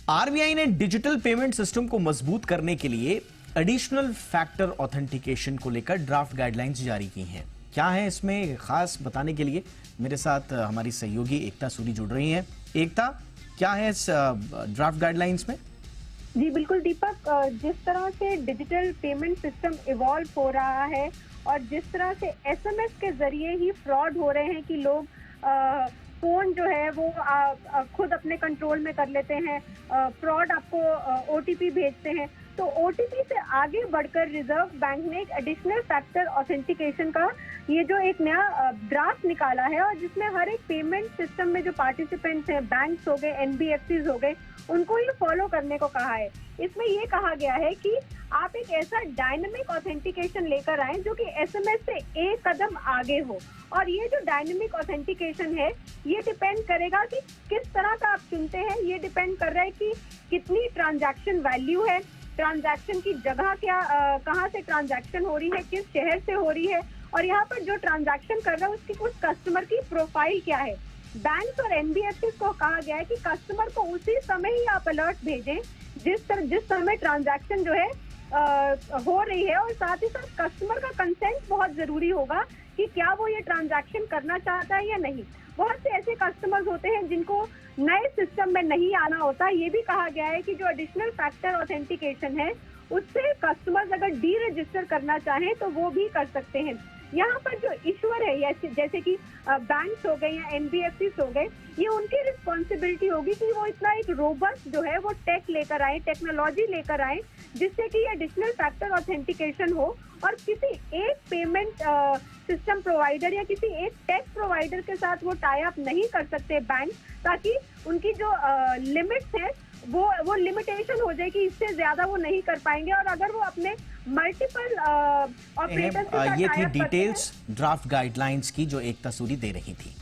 RBI ने digital payment system को मजबूत करने के लिए एडिशनल फैक्टर ऑथेंटिकेशन को लेकर ड्राफ्ट गाइडलाइंस जारी की हैं। क्या है इसमें खास बताने के लिए मेरे साथ हमारी सहयोगी एकता सूरी जुड़ रही हैं। एकता, क्या है इस ड्राफ्ट गाइडलाइंस में? जी बिल्कुल दीपक, जिस तरह से डिजिटल पेमेंट सिस्टम इवॉल्व हो रहा है और जिस तरह से एसएमएस के जरिए ही फ्रॉड हो रहे हैं कि लोग फोन जो है वो खुद अपने कंट्रोल में कर लेते हैं, फ्रॉड आपको ओटीपी भेजते हैं, तो ओटीपी से आगे बढ़कर रिजर्व बैंक ने एक एडिशनल फैक्टर ऑथेंटिकेशन का ये जो एक नया ड्राफ्ट निकाला है और जिसमें हर एक पेमेंट सिस्टम में जो पार्टिसिपेंट्स हैं, बैंक्स हो गए, एनबीएफसीज हो गए, उनको ये फॉलो करने को कहा है। इसमें ये कहा गया है कि आप एक ऐसा डायनेमिक ऑथेंटिकेशन लेकर आए जो कि एसएमएस से एक कदम आगे हो। और ये जो डायनेमिक ऑथेंटिकेशन है ये डिपेंड करेगा कि किस तरह का आप चुनते हैं। ये डिपेंड कर रहा है कि कितनी ट्रांजैक्शन वैल्यू है, ट्रांजैक्शन की जगह क्या, कहाँ से ट्रांजैक्शन हो रही है, किस शहर से हो रही है, और यहाँ पर जो ट्रांजैक्शन कर रहा है उसकी उस कस्टमर की प्रोफाइल क्या है। बैंक और एनबीएफसी को कहा गया है कि कस्टमर को उसी समय ही आप अलर्ट भेजें जिस समय ट्रांजैक्शन जो है हो रही है, और साथ ही साथ कस्टमर का कंसेंट बहुत जरूरी होगा कि क्या वो ये ट्रांजैक्शन करना चाहता है या नहीं। बहुत से ऐसे कस्टमर्स होते हैं जिनको नए सिस्टम में नहीं आना होता। ये भी कहा गया है कि जो एडिशनल फैक्टर ऑथेंटिकेशन है उससे कस्टमर्स अगर डी रजिस्टर करना चाहें तो वो भी कर सकते हैं। यहाँ पर जो इश्यूअर है जैसे कि बैंक्स हो गए या एनबीएफसी हो गए, ये उनकी रिस्पॉन्सिबिलिटी होगी कि वो इतना एक रोबस्ट जो है वो टेक लेकर आए, टेक्नोलॉजी लेकर आए, जिससे कि एडिशनल फैक्टर ऑथेंटिकेशन हो और किसी एक पेमेंट सिस्टम प्रोवाइडर या किसी एक टेक प्रोवाइडर के साथ वो टाई अप नहीं कर सकते बैंक, ताकि उनकी जो लिमिट्स है वो लिमिटेशन हो जाए कि इससे ज्यादा वो नहीं कर पाएंगे। और अगर वो अपने मल्टीपल ऑपरेटर्स के साथ ये थी डिटेल्स ड्राफ्ट गाइडलाइंस की जो एकता सूरी दे रही थी।